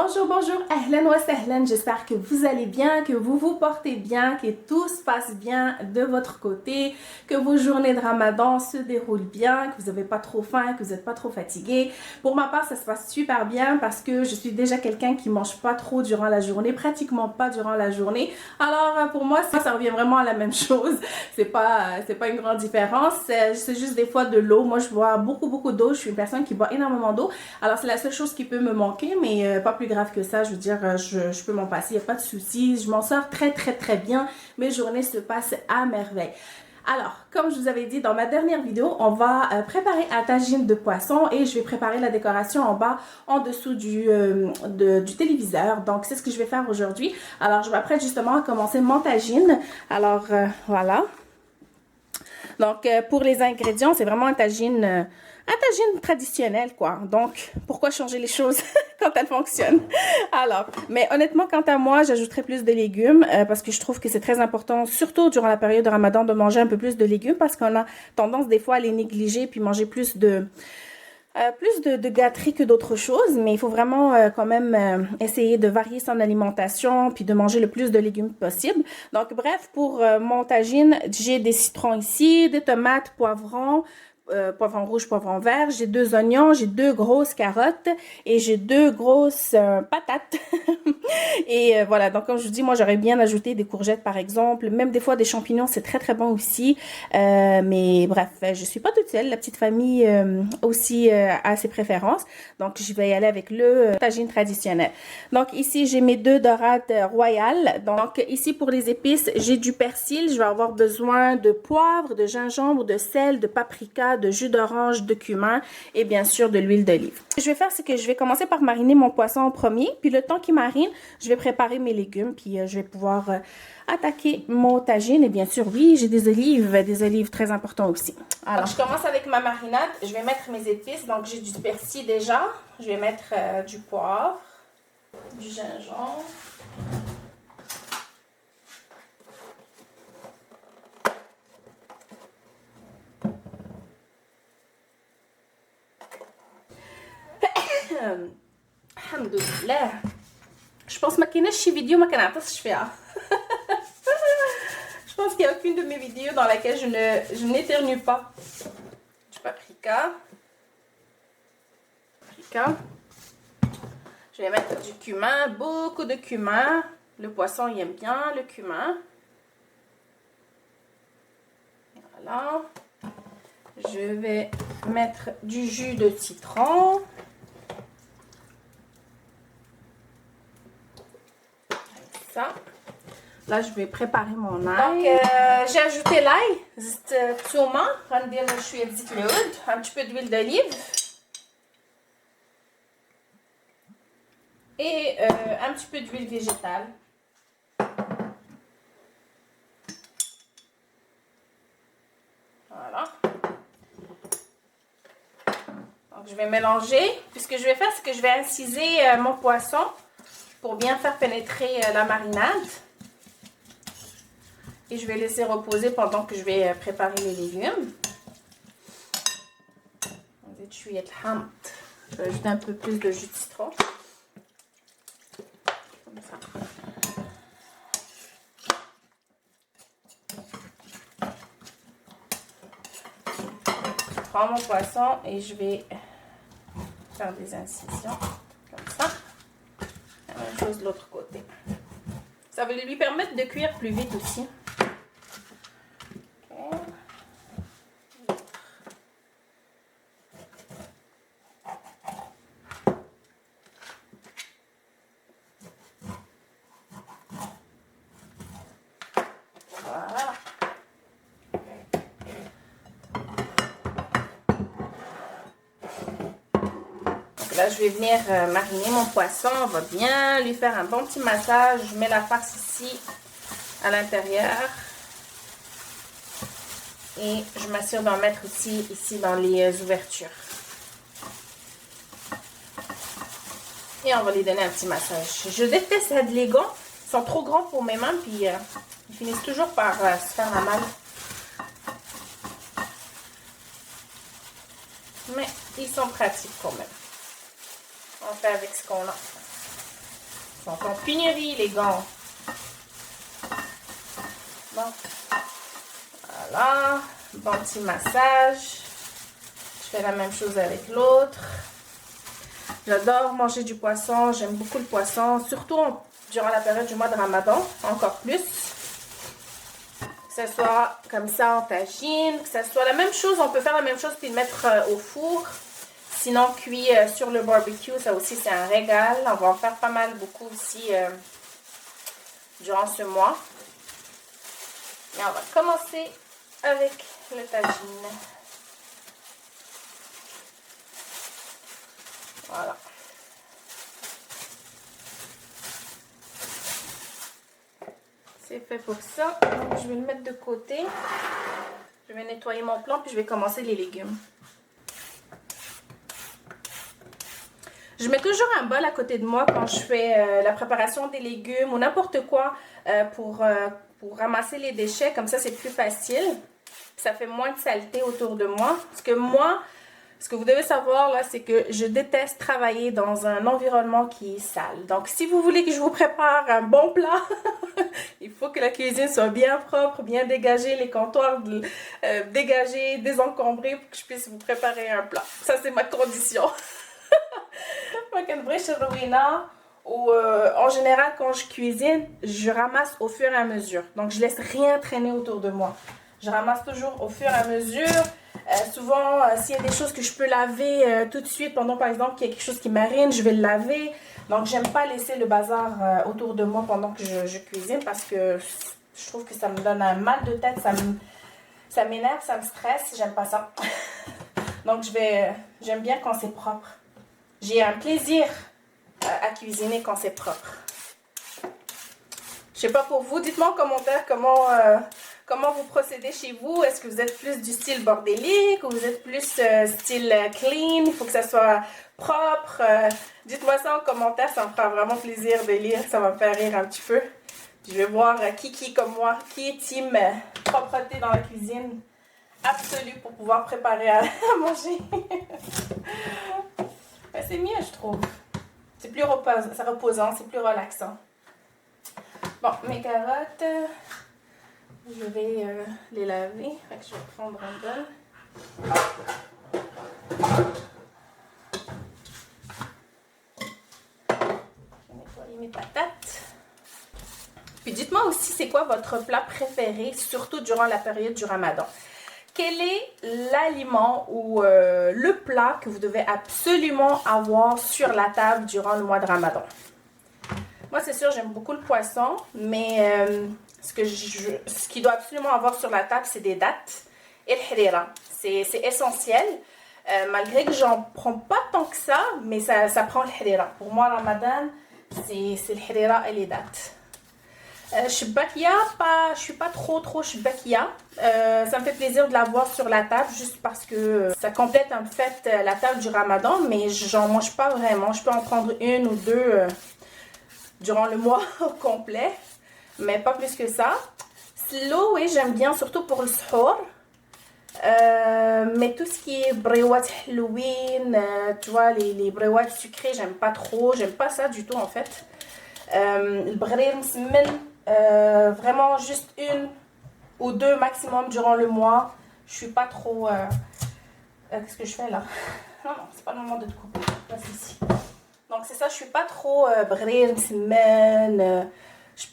Bonjour, bonjour, ahlan wa sahlan, j'espère que vous allez bien, que vous vous portez bien, que tout se passe bien de votre côté, que vos journées de Ramadan se déroulent bien, que vous n'avez pas trop faim, que vous n'êtes pas trop fatigué. Pour ma part, ça se passe super bien parce que je suis déjà quelqu'un qui mange pas trop durant la journée, pratiquement pas durant la journée. Alors pour moi, ça revient vraiment à la même chose. C'est pas une grande différence, c'est juste des fois de l'eau. Moi, je bois beaucoup d'eau, je suis une personne qui boit énormément d'eau. Alors c'est la seule chose qui peut me manquer, mais pas plus grave que ça. Je veux dire, je peux m'en passer, il n'y a pas de souci. Je m'en sors très bien. Mes journées se passent à merveille. Alors, comme je vous avais dit dans ma dernière vidéo, on va préparer un tagine de poisson et je vais préparer la décoration en bas, en dessous du téléviseur. Donc, c'est ce que je vais faire aujourd'hui. Alors, je m'apprête justement à commencer mon tagine. Alors, voilà. Donc, pour les ingrédients, c'est vraiment un tagine traditionnel, quoi. Donc, pourquoi changer les choses quand elles fonctionnent? Alors, mais honnêtement, quant à moi, j'ajouterai plus de légumes parce que je trouve que c'est très important, surtout durant la période de Ramadan, de manger un peu plus de légumes parce qu'on a tendance des fois à les négliger puis manger plus de gâteries que d'autres choses, mais il faut vraiment quand même essayer de varier son alimentation puis de manger le plus de légumes possible. Donc bref, pour mon tagine, j'ai des citrons ici, des tomates, poivrons, poivron rouge, poivron vert, j'ai 2 oignons, j'ai 2 grosses carottes et j'ai 2 grosses patates. Et voilà, donc comme je vous dis, moi j'aurais bien ajouté des courgettes par exemple, même des fois des champignons, c'est très bon aussi. Mais bref, je suis pas toute seule, la petite famille aussi a ses préférences. Donc je vais y aller avec le tagine traditionnel. Donc ici j'ai mes 2 dorades royales. Donc ici pour les épices, j'ai du persil, je vais avoir besoin de poivre, de gingembre, de sel, de paprika, de jus d'orange, de cumin et bien sûr de l'huile d'olive. Ce que je vais faire, c'est que je vais commencer par mariner mon poisson en premier, puis le temps qu'il marine, je vais préparer mes légumes, puis je vais pouvoir attaquer mon tagine. Et bien sûr, oui, j'ai des olives très importantes aussi. Alors, je commence avec ma marinade. Je vais mettre mes épices. Donc, j'ai du persil déjà. Je vais mettre du poivre, du gingembre. Alhamdulillah. Je pense ما كايناش شي فيديو ما كنعطسش فيها. Je pense qu'il n'y a aucune de mes vidéos dans laquelle je n'éternue pas. Du paprika. Je vais mettre du cumin, beaucoup de cumin. Le poisson il aime bien le cumin. Voilà. Je vais mettre du jus de citron. Ça. Là, je vais préparer mon ail. Donc, j'ai ajouté l'ail. زيت ثومة. غندير شوية زيت العود. Un petit peu d'huile d'olive. Et un petit peu d'huile végétale. Voilà. Donc, je vais mélanger. Puis, ce que je vais faire, c'est que je vais inciser mon poisson pour bien faire pénétrer la marinade. Et je vais laisser reposer pendant que je vais préparer les légumes. Je vais ajouter un peu plus de jus de citron. Comme ça. Je prends mon poisson et je vais faire des incisions. Comme ça. La même chose de l'autre côté. Ça va lui permettre de cuire plus vite aussi. Là, je vais venir mariner mon poisson. On va bien lui faire un bon petit massage. Je mets la farce ici, à l'intérieur. Et je m'assure d'en mettre aussi ici dans les ouvertures. Et on va lui donner un petit massage. Je déteste les gants. Ils sont trop grands pour mes mains. Puis ils finissent toujours par se faire mal. Mais ils sont pratiques quand même. On fait avec ce qu'on a. sont en pénurie, les gants. Bon. Voilà. Bon petit massage. Je fais la même chose avec l'autre. J'adore manger du poisson. J'aime beaucoup le poisson. Surtout durant la période du mois de Ramadan. Encore plus. Que ce soit comme ça en tagine. Que ce soit la même chose. On peut faire la même chose puis le mettre au four. Sinon, cuit sur le barbecue, ça aussi, c'est un régal. On va en faire pas mal, beaucoup aussi durant ce mois. Mais on va commencer avec le tagine. Voilà. C'est fait pour ça. Donc, je vais le mettre de côté. Je vais nettoyer mon plan, puis je vais commencer les légumes. Je mets toujours un bol à côté de moi quand je fais la préparation des légumes ou n'importe quoi pour ramasser les déchets. Comme ça, c'est plus facile. Ça fait moins de saleté autour de moi. Parce que moi, ce que vous devez savoir, là, c'est que je déteste travailler dans un environnement qui est sale. Donc, si vous voulez que je vous prépare un bon plat, il faut que la cuisine soit bien propre, bien dégagée, les comptoirs dégagés, désencombrés pour que je puisse vous préparer un plat. Ça, c'est ma condition. Ou en général, quand je cuisine, je ramasse au fur et à mesure. Donc, je laisse rien traîner autour de moi. Je ramasse toujours au fur et à mesure. Souvent, s'il y a des choses que je peux laver tout de suite, pendant par exemple qu'il y a quelque chose qui marine, je vais le laver. Donc, j'aime pas laisser le bazar autour de moi pendant que je cuisine parce que je trouve que ça me donne un mal de tête, ça m'énerve, ça me stresse, j'aime pas ça. Donc, j'aime bien quand c'est propre. J'ai un plaisir à cuisiner quand c'est propre. Je sais pas pour vous, dites-moi en commentaire comment vous procédez chez vous. Est-ce que vous êtes plus du style bordélique ou vous êtes plus style clean? Il faut que ça soit propre. Dites-moi ça en commentaire, ça me fera vraiment plaisir de lire. Ça va me faire rire un petit peu. Je vais voir qui comme moi, qui est team propreté dans la cuisine absolue pour pouvoir préparer à manger. Ben, c'est mieux, je trouve. C'est plus reposant, c'est plus relaxant. Bon, mes carottes, je vais les laver. Fait que je vais prendre un bol. Je vais nettoyer mes patates. Puis dites-moi aussi, c'est quoi votre plat préféré, surtout durant la période du Ramadan? Quel est l'aliment ou le plat que vous devez absolument avoir sur la table durant le mois de Ramadan? Moi, c'est sûr, j'aime beaucoup le poisson, mais ce qu'il doit absolument avoir sur la table, c'est des dattes et le harira. C'est essentiel, malgré que j'en prends pas tant que ça, mais ça prend le harira. Pour moi, Ramadan, c'est le harira et les dattes. Je suis pas trop shbakia. Ça me fait plaisir de l'avoir sur la table juste parce que ça complète en fait la table du Ramadan, mais j'en mange pas vraiment. Je peux en prendre une ou deux durant le mois au complet, mais pas plus que ça. Slow, oui, j'aime bien, surtout pour le suhour. Mais tout ce qui est brewat Halloween, tu vois, les brewat sucrés, j'aime pas trop. J'aime pas ça du tout en fait. Le brir msmen, vraiment juste une ou deux maximum durant le mois. Je suis pas trop... qu'est-ce que je fais là? Non, c'est pas le moment de te couper. Là, c'est ici. Donc c'est ça, je suis pas trop brir msmen,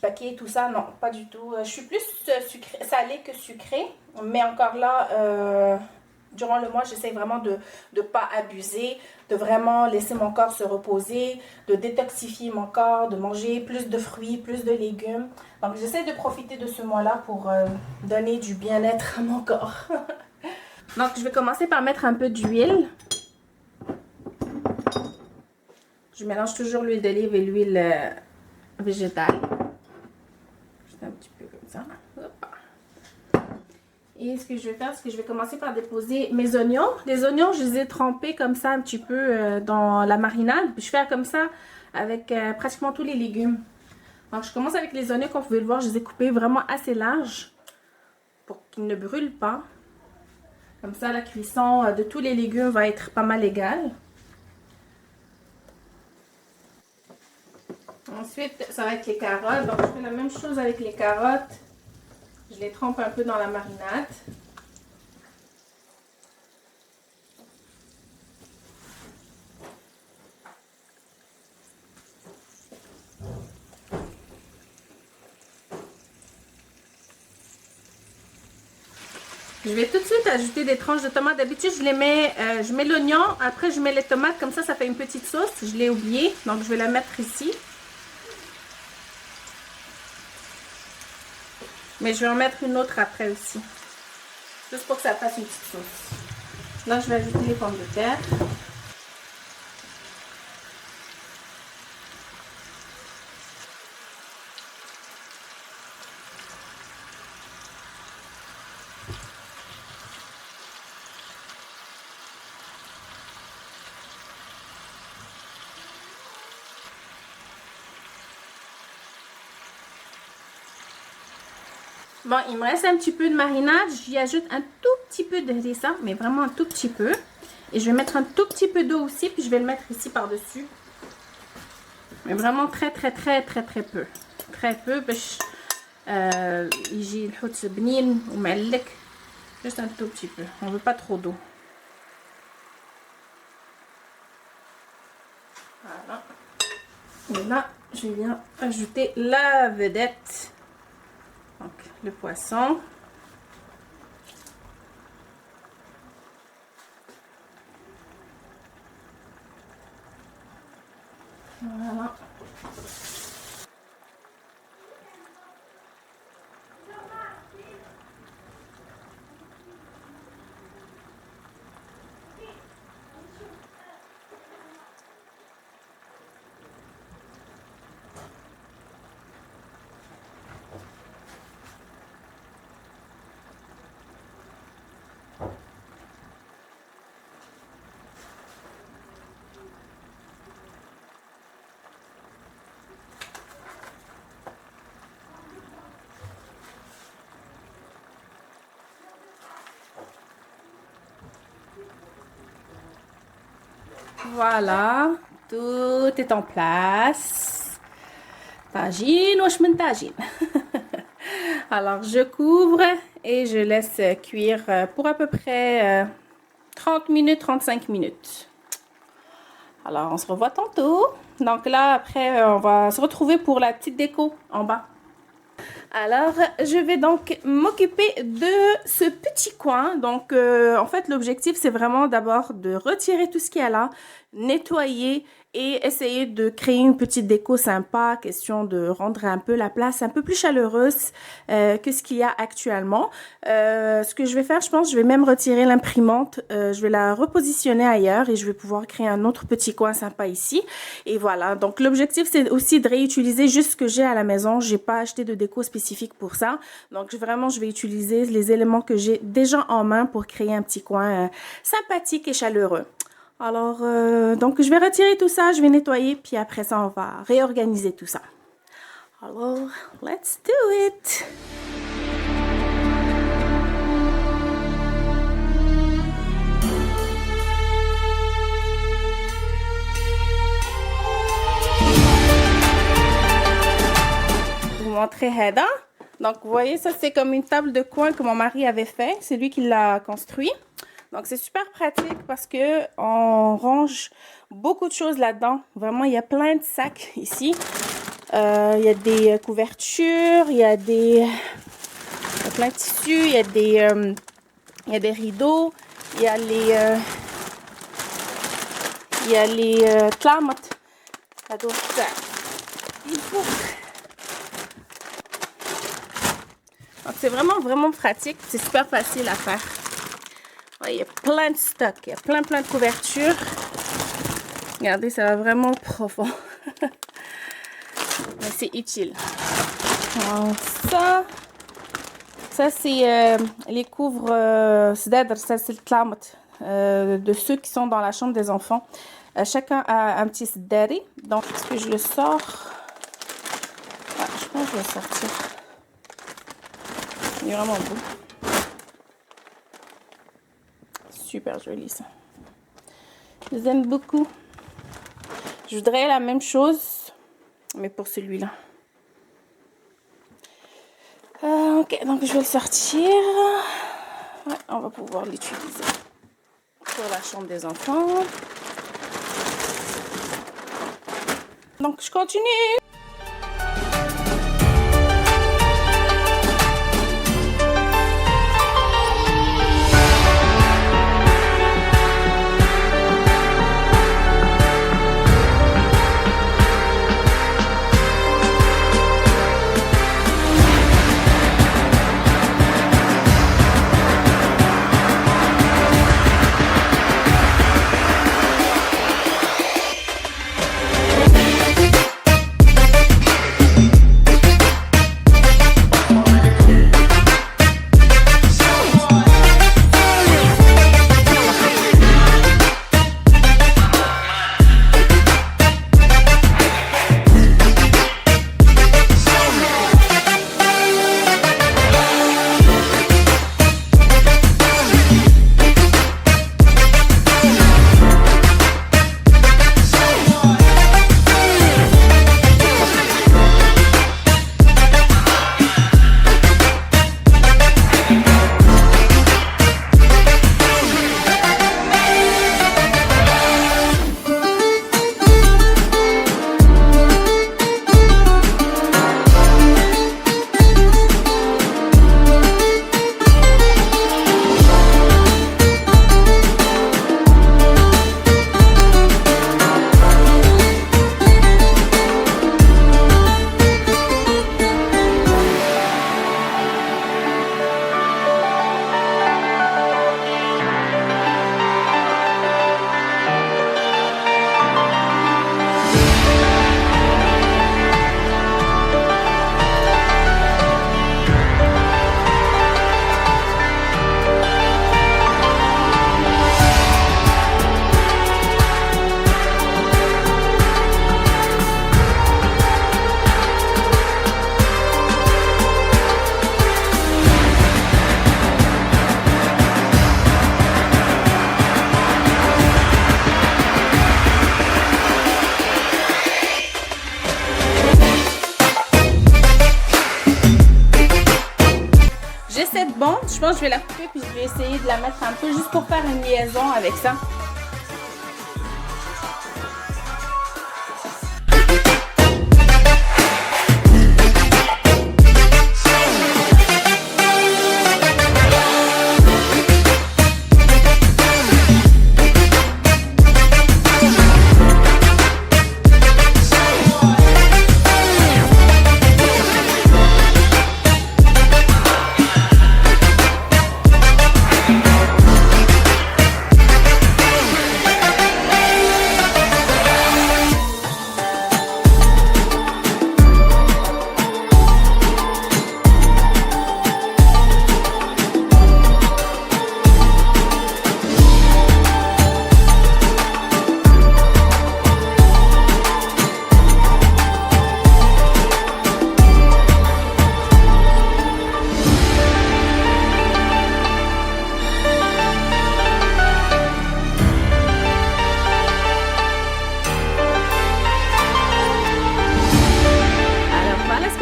paquet, tout ça. Non, pas du tout. Je suis plus salée que sucrée. Mais encore là... durant le mois, j'essaie vraiment de ne pas abuser, de vraiment laisser mon corps se reposer, de détoxifier mon corps, de manger plus de fruits, plus de légumes. Donc, j'essaie de profiter de ce mois-là pour donner du bien-être à mon corps. Donc, je vais commencer par mettre un peu d'huile. Je mélange toujours l'huile d'olive et l'huile végétale. Juste un petit peu comme ça. Hop. Et ce que je vais faire, c'est que je vais commencer par déposer mes oignons. Les oignons, je les ai trempés comme ça un petit peu dans la marinade. Puis je fais comme ça avec pratiquement tous les légumes. Donc je commence avec les oignons, comme vous pouvez le voir, je les ai coupés vraiment assez larges pour qu'ils ne brûlent pas. Comme ça, la cuisson de tous les légumes va être pas mal égale. Ensuite, ça va être les carottes. Donc, je fais la même chose avec les carottes. Je les trempe un peu dans la marinade. Je vais tout de suite ajouter des tranches de tomates. D'habitude, je mets l'oignon, après je mets les tomates, comme ça fait une petite sauce. Je l'ai oublié, donc je vais la mettre ici. Mais je vais en mettre une autre après aussi. Juste pour que ça fasse une petite sauce. Là, je vais ajouter les pommes de terre. Bon, il me reste un petit peu de marinade. J'y ajoute un tout petit peu de harissa, mais vraiment un tout petit peu. Et je vais mettre un tout petit peu d'eau aussi, puis je vais le mettre ici par-dessus. Mais vraiment très peu. Très peu باش يجي الحوت بنين ومعلك. Juste un tout petit peu. On veut pas trop d'eau. Voilà. Et là, je viens ajouter la vedette. Donc, le poisson. Voilà. Voilà, tout est en place. Tagine, wesh min tagine. Alors, je couvre et je laisse cuire pour à peu près 30 minutes, 35 minutes. Alors, on se revoit tantôt. Donc là, après, on va se retrouver pour la petite déco en bas. Alors, je vais donc m'occuper de ce petit coin. Donc, en fait, l'objectif, c'est vraiment d'abord de retirer tout ce qu'il y a là, nettoyer et essayer de créer une petite déco sympa, question de rendre un peu la place un peu plus chaleureuse que ce qu'il y a actuellement. Ce que je vais faire, je pense, je vais même retirer l'imprimante, je vais la repositionner ailleurs et je vais pouvoir créer un autre petit coin sympa ici. Et voilà, donc l'objectif, c'est aussi de réutiliser juste ce que j'ai à la maison. J'ai pas acheté de déco spécifique pour ça. Donc vraiment, je vais utiliser les éléments que j'ai déjà en main pour créer un petit coin sympathique et chaleureux. Alors, donc je vais retirer tout ça, je vais nettoyer, puis après ça, on va réorganiser tout ça. Alors, let's do it! Je vais vous montrer Heda. Donc, vous voyez, ça, c'est comme une table de coin que mon mari avait fait. C'est lui qui l'a construit. Donc, c'est super pratique parce que on range beaucoup de choses là-dedans. Vraiment, il y a plein de sacs ici. Il y a des couvertures, il y a plein de tissus, il y a des rideaux, il y a les clamots. Donc, c'est vraiment pratique. C'est super facile à faire. Il y a plein de stocks, il y a plein de couvertures. Regardez, ça va vraiment profond. Mais c'est utile. Alors, ça c'est les couvre cdr, ça c'est le clamot de ceux qui sont dans la chambre des enfants. Chacun a un petit cdari. Donc, est-ce que je le sors? Ah, je pense que je vais le sortir. Il est vraiment beau. Super joli ça. Je les aime beaucoup. Je voudrais la même chose mais pour celui-là. Ok, donc je vais le sortir. Ouais, on va pouvoir l'utiliser pour la chambre des enfants. Donc je continue. Cette bande, je pense que je vais la couper puis je vais essayer de la mettre un peu juste pour faire une liaison avec ça.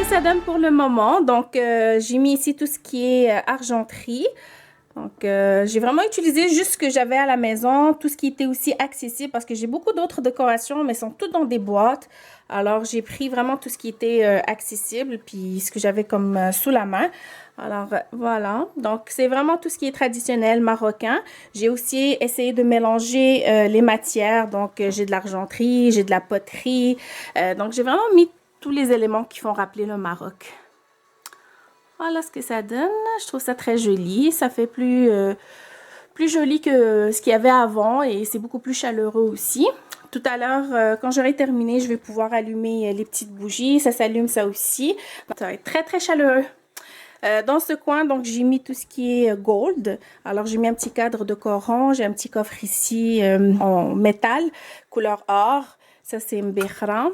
Ça donne pour le moment. Donc j'ai mis ici tout ce qui est argenterie. Donc j'ai vraiment utilisé juste ce que j'avais à la maison, tout ce qui était aussi accessible parce que j'ai beaucoup d'autres décorations mais sont toutes dans des boîtes. Alors j'ai pris vraiment tout ce qui était accessible puis ce que j'avais comme sous la main. Alors voilà, donc c'est vraiment tout ce qui est traditionnel marocain. J'ai aussi essayé de mélanger les matières. Donc j'ai de l'argenterie, j'ai de la poterie. Donc j'ai vraiment mis tous les éléments qui font rappeler le Maroc. Voilà ce que ça donne. Je trouve ça très joli. Ça fait plus joli que ce qu'il y avait avant et c'est beaucoup plus chaleureux aussi. Tout à l'heure, quand j'aurai terminé, je vais pouvoir allumer les petites bougies. Ça s'allume ça aussi. Ça va être très très chaleureux. Dans ce coin, donc j'ai mis tout ce qui est gold. Alors j'ai mis un petit cadre de Coran. J'ai un petit coffre ici en métal, couleur or. Ça c'est Mbékhra.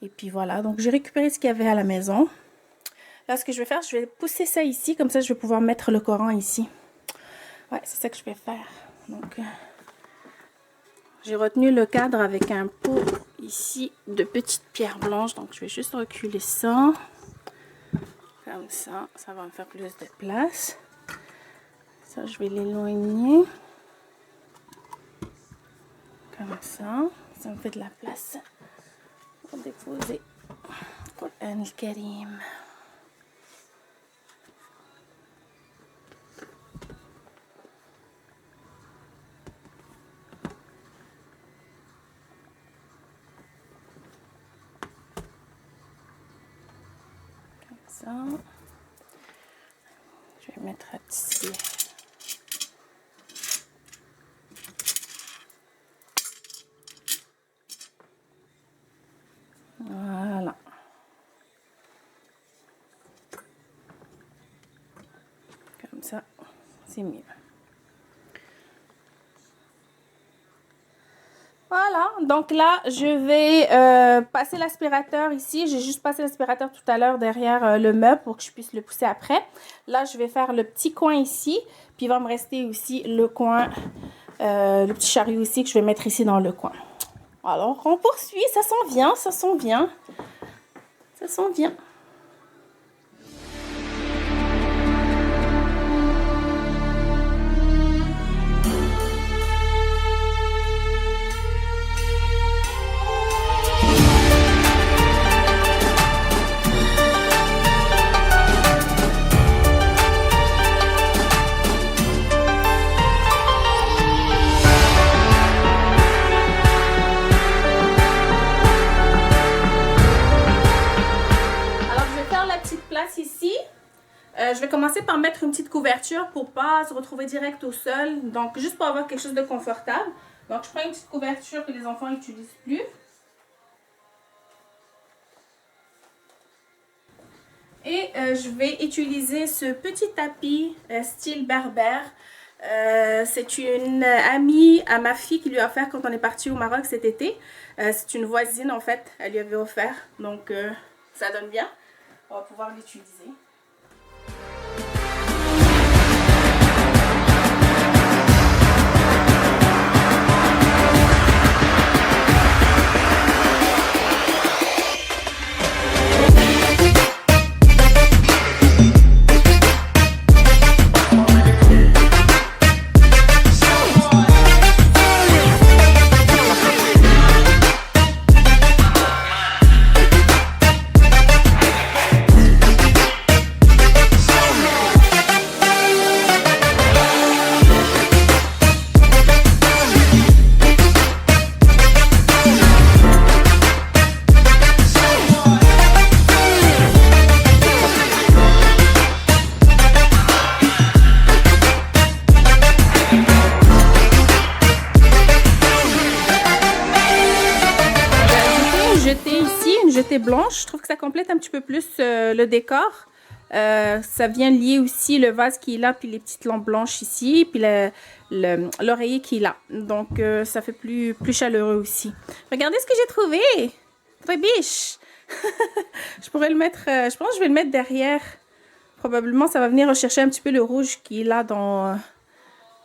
Et puis voilà, donc j'ai récupéré ce qu'il y avait à la maison. Là, ce que je vais faire, je vais pousser ça ici. Comme ça, je vais pouvoir mettre le Coran ici. Ouais, c'est ça que je vais faire. Donc, j'ai retenu le cadre avec un pot ici de petites pierres blanches. Donc je vais juste reculer ça. Comme ça va me faire plus de place. Ça, je vais l'éloigner. Comme ça me fait de la place pour déposer Coran al-Karim. Comme ça. Je vais mettre ici. Voilà. Comme ça, c'est mieux. Voilà, donc là, je vais passer l'aspirateur ici. J'ai juste passé l'aspirateur tout à l'heure derrière le meuble pour que je puisse le pousser après. Là, je vais faire le petit coin ici. Puis, il va me rester aussi le coin, le petit chariot ici que je vais mettre ici dans le coin. Alors, on poursuit. Ça s'en vient, ça s'en vient. Ça s'en vient. Je vais commencer par mettre une petite couverture pour pas se retrouver direct au sol. Donc, juste pour avoir quelque chose de confortable. Donc, je prends une petite couverture que les enfants n'utilisent plus. Et je vais utiliser ce petit tapis style berbère. C'est une amie à ma fille qui lui a offert quand on est parti au Maroc cet été. C'est une voisine en fait, elle lui avait offert. Donc, ça donne bien. On va pouvoir l'utiliser. Blanche, je trouve que ça complète un petit peu plus le décor. Ça vient lier aussi le vase qui est là, puis les petites lampes blanches ici, puis l'oreiller qui est là. Donc, ça fait plus chaleureux aussi. Regardez ce que j'ai trouvé. Très biche. Je pourrais le mettre, je pense que je vais le mettre derrière. Probablement, ça va venir rechercher un petit peu le rouge qui est là dans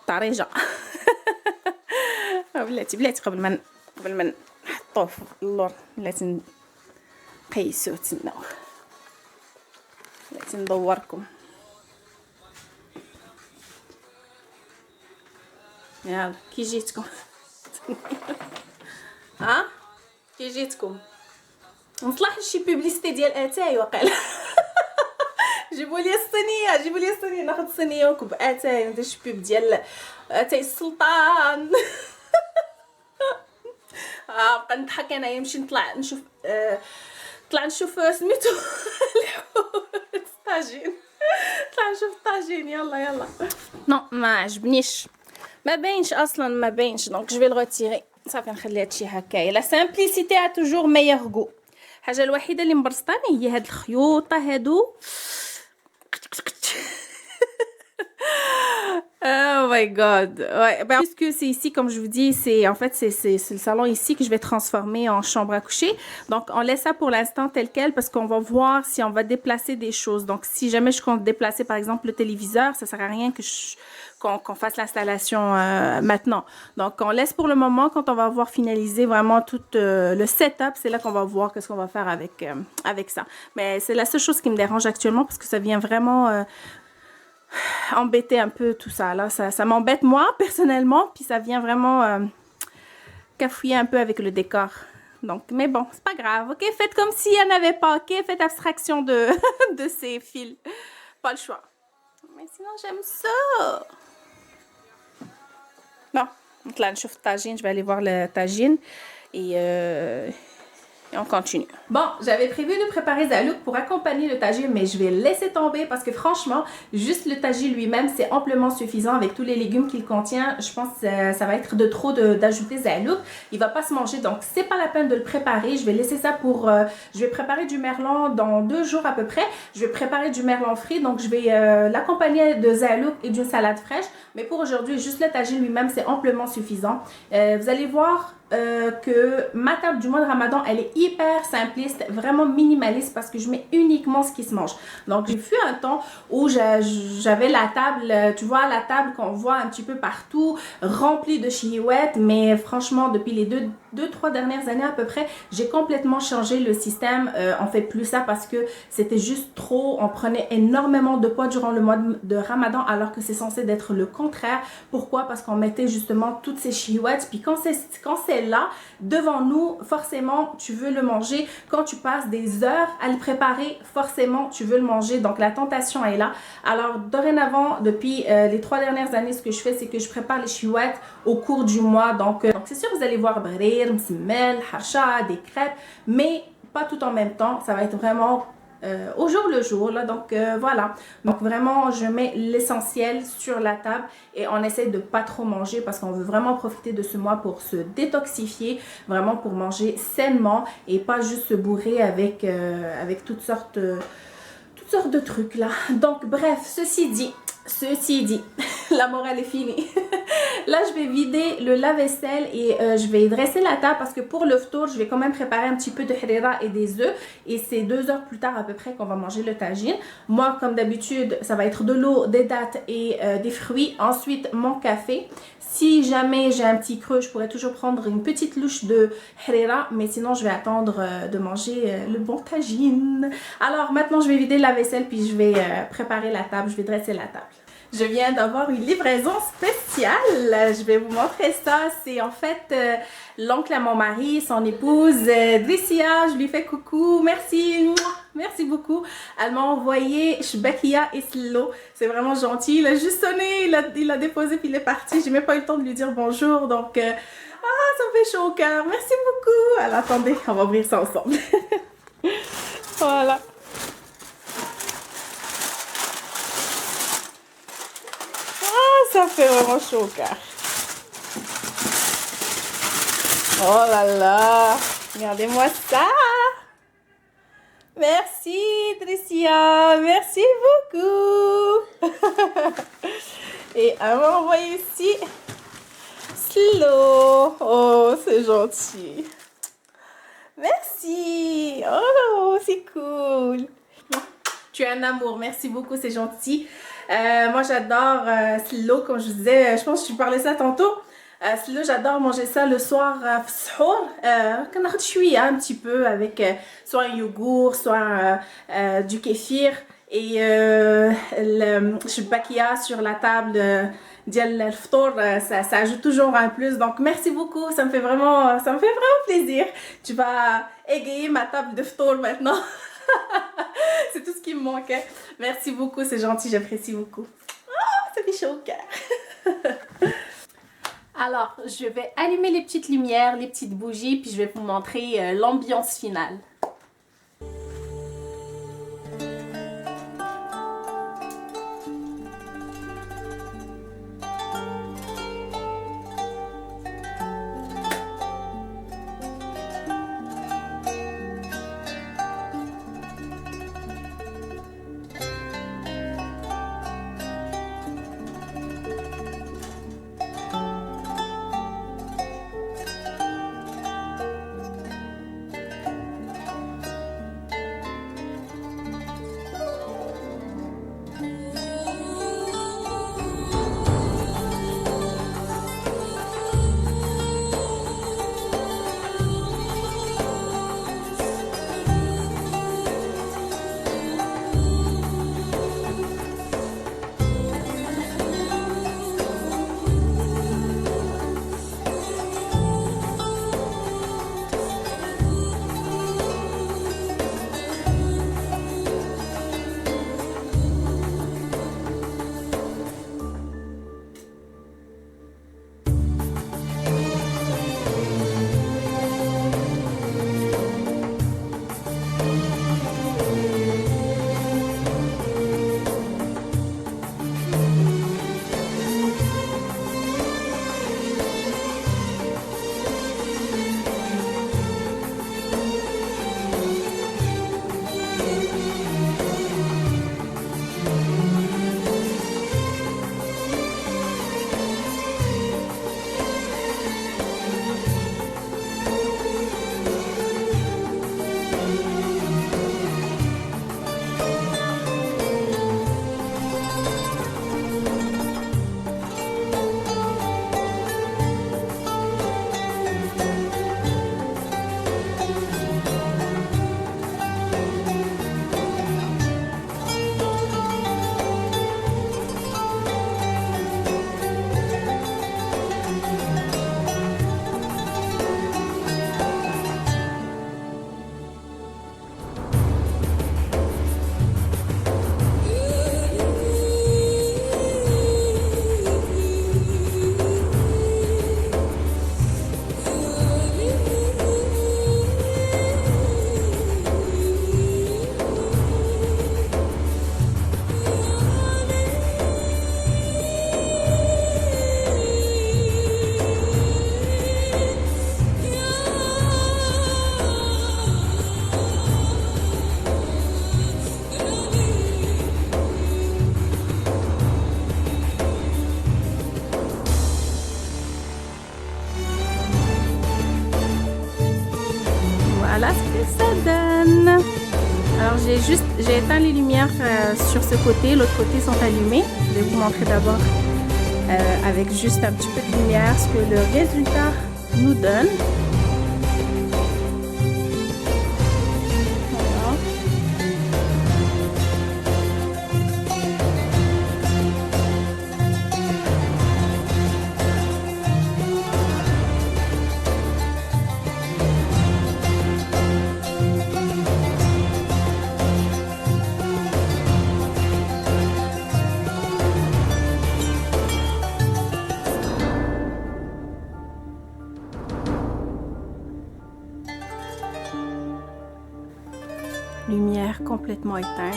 Tareja. بلاتي قبل ما نحطوه في اللور بلاتي قيسوه تناو بلاتي ندوركم يلا كي جيتكم ها كي جيتكم نطلع شي بوبليسيتي ديال اتاي وقيلا جيبوا لي الصينيه ناخذ الصينيه ونكب اتاي ندير شي بوب ديال اتاي السلطان بقى نضحك انا يمشي نطلع نشوف سميتو الطاجين طلع نشوف الطاجين يلا نو ما عجبنيش ما باينش اصلا ما باينش دونك جو في لو ريتيري صافي نخلي هادشي هكايا لا سامبليسيتي ا توجور ميور غو الحاجه الوحيده اللي مبرسطاني هي هاد الخيوطه هادو Oh my God. Ouais. Ben, puisque c'est ici, comme je vous dis, c'est en fait c'est le salon ici que je vais transformer en chambre à coucher. Donc on laisse ça pour l'instant tel quel parce qu'on va voir si on va déplacer des choses. Donc si jamais je compte déplacer par exemple le téléviseur, ça sert à rien que qu'on fasse l'installation maintenant. Donc on laisse pour le moment. Quand on va avoir finalisé vraiment tout le setup, c'est là qu'on va voir qu'est-ce qu'on va faire avec ça. Mais c'est la seule chose qui me dérange actuellement parce que ça vient vraiment embêter un peu tout ça. Là, ça m'embête moi, personnellement, puis ça vient vraiment cafouiller un peu avec le décor. Donc, mais bon, c'est pas grave, ok? Faites comme s'il n'y en avait pas, ok? Faites abstraction de, de ces fils. Pas le choix. Mais sinon, j'aime ça. Bon, donc là, je chauffe tagine, je vais aller voir le tagine. Et on continue. Bon, j'avais prévu de préparer Zalouk pour accompagner le tagine, mais je vais laisser tomber parce que franchement, juste le tagine lui-même, c'est amplement suffisant avec tous les légumes qu'il contient. Je pense que ça va être de trop d'ajouter Zalouk. Il va pas se manger, donc c'est pas la peine de le préparer. Je vais laisser ça pour... je vais préparer du merlan dans 2 jours à peu près. Je vais préparer du merlan frit, donc je vais l'accompagner de Zalouk et d'une salade fraîche. Mais pour aujourd'hui, juste le tagine lui-même, c'est amplement suffisant. Vous allez voir... que ma table du mois de Ramadan, elle est hyper simpliste, vraiment minimaliste parce que je mets uniquement ce qui se mange. Donc, j'ai fut un temps où j'avais la table, tu vois, la table qu'on voit un petit peu partout, remplie de chihouettes, mais franchement, depuis les 2-3 dernières années à peu près, j'ai complètement changé le système. On fait plus ça parce que c'était juste trop, on prenait énormément de poids durant le mois de Ramadan alors que c'est censé être le contraire. Pourquoi? Parce qu'on mettait justement toutes ces chihouettes, puis quand c'est là, devant nous, forcément, tu veux le manger. Quand tu passes des heures à le préparer, forcément, tu veux le manger. Donc, la tentation est là. Alors, dorénavant, depuis les 3 dernières années, ce que je fais, c'est que je prépare les chihouettes au cours du mois. Donc c'est sûr, vous allez voir brir, msemmel, hacha, des crêpes, mais pas tout en même temps. Ça va être vraiment... au jour le jour là, donc voilà, donc vraiment je mets l'essentiel sur la table et on essaie de pas trop manger parce qu'on veut vraiment profiter de ce mois pour se détoxifier, vraiment pour manger sainement et pas juste se bourrer avec toutes sortes de trucs là. Donc bref, ceci dit, la morale est finie. Là, je vais vider le lave-vaisselle et je vais dresser la table parce que pour le ftour, je vais quand même préparer un petit peu de harira et des œufs. Et c'est 2 heures plus tard à peu près qu'on va manger le tagine. Moi, comme d'habitude, ça va être de l'eau, des dattes et des fruits. Ensuite, mon café. Si jamais j'ai un petit creux, je pourrais toujours prendre une petite louche de harira. Mais sinon, je vais attendre de manger le bon tagine. Alors, maintenant, je vais vider la vaisselle puis je vais préparer la table. Je vais dresser la table. Je viens d'avoir une livraison spéciale. Je vais vous montrer ça. C'est en fait l'oncle à mon mari, son épouse, Dricia. Je lui fais coucou. Merci. Merci beaucoup. Elle m'a envoyé Shbakia et Slo. C'est vraiment gentil. Il a juste sonné, il l'a déposé puis il est parti. J'ai même pas eu le temps de lui dire bonjour. Donc, ça me fait chaud au cœur. Merci beaucoup. Alors, attendez, on va ouvrir ça ensemble. Voilà. Ça fait vraiment chaud au cœur. Oh là là, regardez-moi ça. Merci Tricia, merci beaucoup. Et elle m'a envoyé ici Slow. Oh, c'est gentil. Merci. Oh, c'est cool. Tu es un amour, merci beaucoup, c'est gentil. Moi, j'adore Slow, comme je vous disais, je pense que je parlais ça tantôt. Slow, j'adore manger ça le soir quand on chouïa un petit peu avec soit un yogourt, soit du kéfir et le shbakia sur la table dial ftour, ça ajoute toujours un plus. Donc merci beaucoup, ça me fait vraiment plaisir. Tu vas égayer ma table de ftour maintenant. C'est tout ce qui me manquait. Merci beaucoup, c'est gentil, j'apprécie beaucoup. Oh, ça fait chaud au cœur. Alors, je vais allumer les petites lumières, les petites bougies, puis je vais vous montrer l'ambiance finale. j'ai éteint les lumières sur ce côté, l'autre côté sont allumées. Je vais vous montrer d'abord avec juste un petit peu de lumière ce que le résultat nous donne. Lumière complètement éteinte.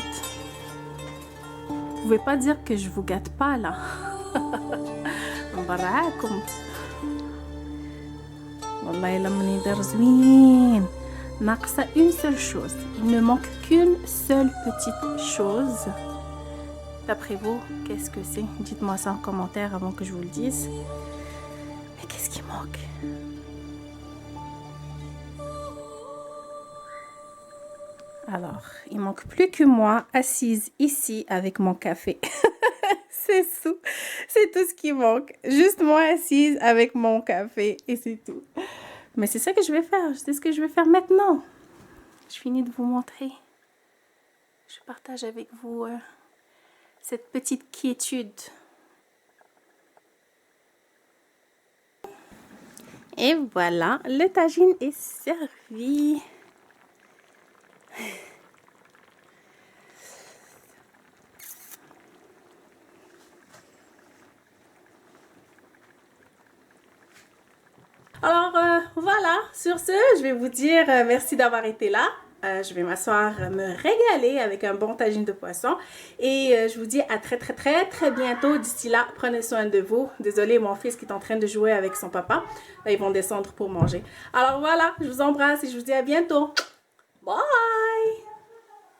Vous pouvez pas dire que je vous gâte pas là. Mbarakum. Wallahi la منيدر زوين. ناقصة une seule chose. Il ne manque qu'une seule petite chose. D'après vous, qu'est-ce que c'est? Dites-moi ça en commentaire avant que je vous le dise. Mais qu'est-ce qui manque? Alors, il manque plus que moi assise ici avec mon café. C'est tout ce qui manque. Juste moi assise avec mon café et c'est tout. Mais c'est ça que je vais faire. C'est ce que je vais faire maintenant. Je finis de vous montrer. Je partage avec vous cette petite quiétude. Et voilà, le tagine est servi. Alors voilà, sur ce, je vais vous dire merci d'avoir été là. Je vais m'asseoir, me régaler avec un bon tagine de poisson. Et je vous dis à très bientôt. D'ici là, prenez soin de vous. Désolée, mon fils qui est en train de jouer avec son papa. Là, ils vont descendre pour manger. Alors voilà, je vous embrasse et je vous dis à bientôt. Bye!